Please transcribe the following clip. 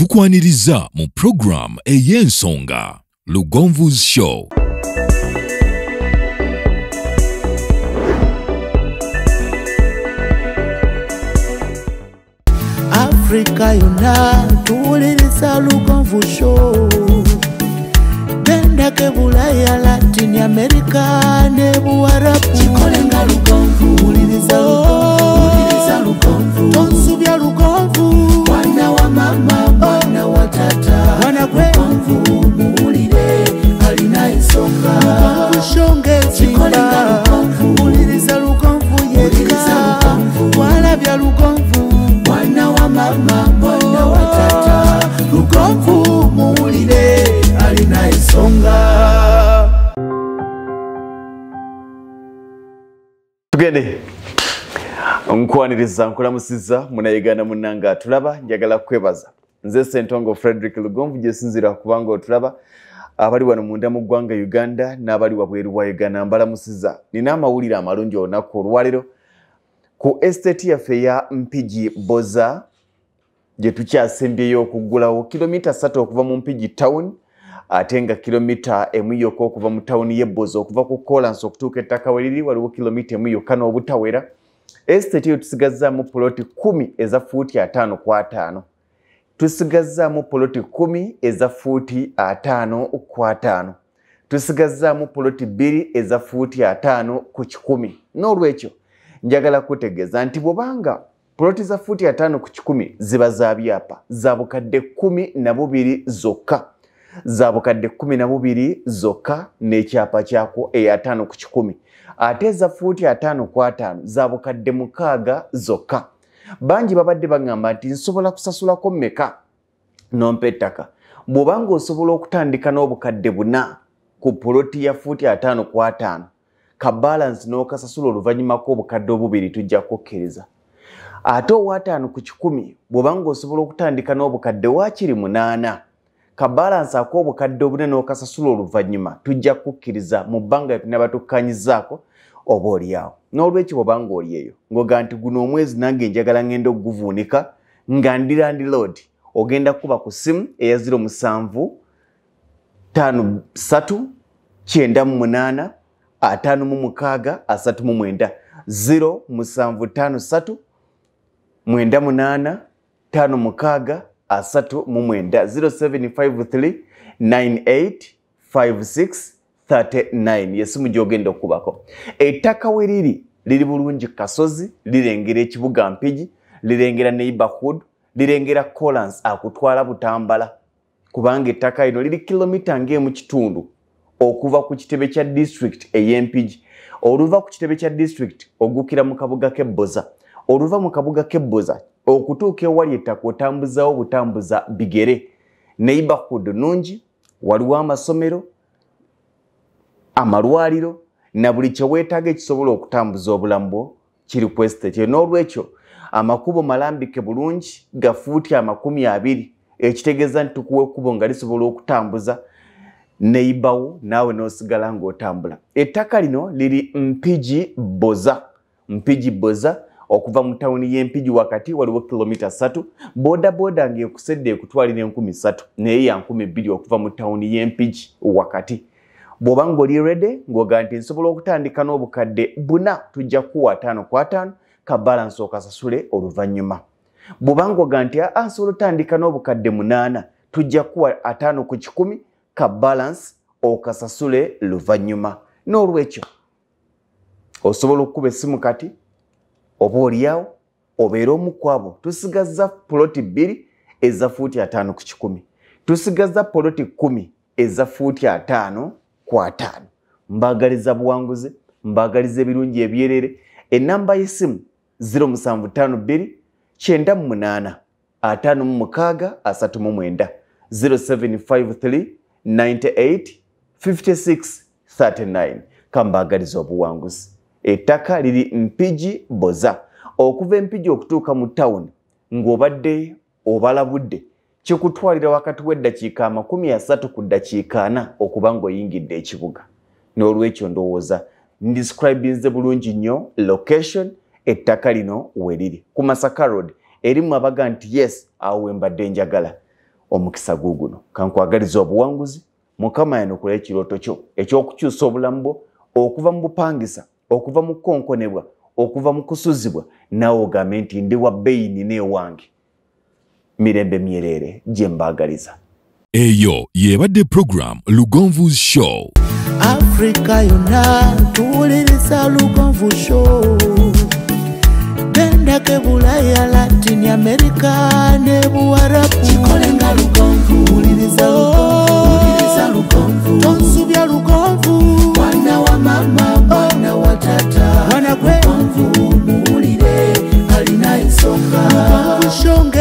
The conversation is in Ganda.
tukwaniriza mu program ey'ensonga Lugonvu's Show. Africa yona tuwuliriza Lugonvu Show. Benda ke Bulaya, Latin America ne Buarabu. Chikolenga Lugonvu, uliriza Lugonvu. Tonsubya Lugonvu. Mwana wa mama, mwana wa tata. Mwana kwe Lugonvu, muulire alina ensonga. Lugonvu shonge chikolenga Lugonvu. Uliriza Lugonvu yeka. Walabya Lugonvu. Mwana wa mama, mwana wa tata. Lugonvu, muulire alina ensonga. Tugende nkwaniriza nkulamusiza munayigana munanga tulaba njagala kwebaza nze Sentongo Frederick Lugonvu jesinzira kubanga otulaba abali wano munda mu ggwanga Uganda n'abali wabweru wa Uganda mbalamusiza nina amawulire amalungi olunaku olwaliro ku estate yaffe ya Mpigi Boza gye tukyasembyeyo okuggulawo kilomita 3 okuva mu Mpigi town ate nga kilomita emu yokka okuva mu town y'e Boza okuva ku Kolansi okutuuka ettaka we liri waliwo kilomita emu yokka n'obutawera. Estate yo tusigazaamu poloti 10 eza fuuti 5 kwa 5. Tusigazaamu poloti 10 eza fuuti 5 kwa 5. Tusigazaamu poloti 2 eza fuuti 5 ku 10. N'olwekyo njagala kutegeeza nti bw'obanga poloti za fuuti 5 ku 10 ziba za byapa za bukadde 12 zokka. Za bukadde 12 zokka n'ekyapa kyako eya 5 ku 10. Ate za fuuti 5 kwa 5 za bukadde 6 zokka. Bangi babadde bagamba nti nsobola kusasulako mmeka nompa ettaka. Bw'obanga osobola okutandika n'obukadde 4 ku poloti ya fuuti 5 kwa 5 ka balance n'okasasula oluvannyuma k'obukadde 2 tujja kukkiriza. Ate owa 5 ku 10 bw'obanga osobola okutandika n'obukadde 8 ka balance ak'obukadde 4 n'okasasula oluvannyuma tujja kukkiriza mu bbanga tunaba tukkanyizaako oba oliawo. N'olwekyo bw'obanga oli eyo ng'oga nti guno omwezi nange njagala ngenda okuguvuunika nga ndi Landi Loodi ogenda kuba ku ssimu eya 07 53 98 56 39 0753 98 56 0753 985639 yesimu gyogenda okubako. Ettaka we liri bulungi kasozi lirengera ekibuga Mpigi lirengera neighborhood lirengera Kolansi akutwala Butambala kubanga ettaka lino liri kilomita ng'emu kitundu okuva ku kitebe kya district ey'Empigi. Oluva ku kitebe kya district ogukira mu kabuga k'e Boza. Oluva mu kabuga k'e Boza okutuuka ewali ettaka otambuzaawo butambuza bigere. Neighborhood nungi, waliwo amasomero, amalwaliro na buli kye weetaaga ekisobola okutambuza obulamu bwo kiri ku estate. N'olwekyo amakubo malambike bulungi ga fuuti 20 ekitegeeza nti tukuwa ekkubo nga lisobola okutambuza neighborwo naawe n'osigala ng'otambula. Ettaka lino liri Mpigi Boza. Mpigi Boza okuva mu tawuni y'Empigi wakati waliwo kilomita 3. Boda boda ng'ekusedde ekutwalira 3,000 naye ya 2,000 okuva mu tawuni y'Empigi wakati. Bw'obanga oli ready ng'oga nti nsobola okutandika n'obukadde 4 tujja kuwa 5 kwa 5 ka balance okasasule oluvannyuma. Bw'obanga oga nti nsobola okutandika n'obukadde 8 tujja kuwa 5 ku 10 ka balance okasasule luvannyuma. N'olwekyo osobola okukuba essimu kati oba oliawo obeera omu ku abo. Tusigazza poloti 2 eza fuuti 5 ku 10. Tusigazza poloti 10 eza fuuti 5 kwa 5. Mbagaliza buwanguzi, mbagaliza ebirungi ebyerere. Ennamba y'essimu 0752 98 56 39 0753 98 56 39. Kambagaliza obuwanguzi. Ettaka liri Mpigi Boza. Okuva Mpigi okutuuka mu town ng'obadde obalabudde kikutwalira wakati w'eddakiika 30 ku ddakiika 4 okuba ng'oyingidde ekibuga. N'olwekyo ndowooza ndescribinze bulungi nnyo location ettaka lino we liri ku Masaka Road. Erimu abaga nti yes awo mbadde njagala. omukisa guguno kankwagaliza obuwanguzi mukama yanukula ekirooto kyo ekyokukyusa obulamu bwo okuva mu bupangisa okuva mu kukonkonebwa okuva mu kusuzibwa nawe ogambe nti ndi wa bbeeyi nina ewange mirembe myerere gye mbaagaliza. Eyo yebadde program Lugonvu's Show. Africa yonna tuwuliriza Lugonvu Show. Genda ke Bulaya, Latin America ne Buwarabu. Chikolenga Lugonvu, wuliriza Lugonvu. Tonsubya Lugonvu, mwana wa mama, mwana wa tata. Mwana gwe Lugonvu, muwulire alina ensonga. Lugonvu Show.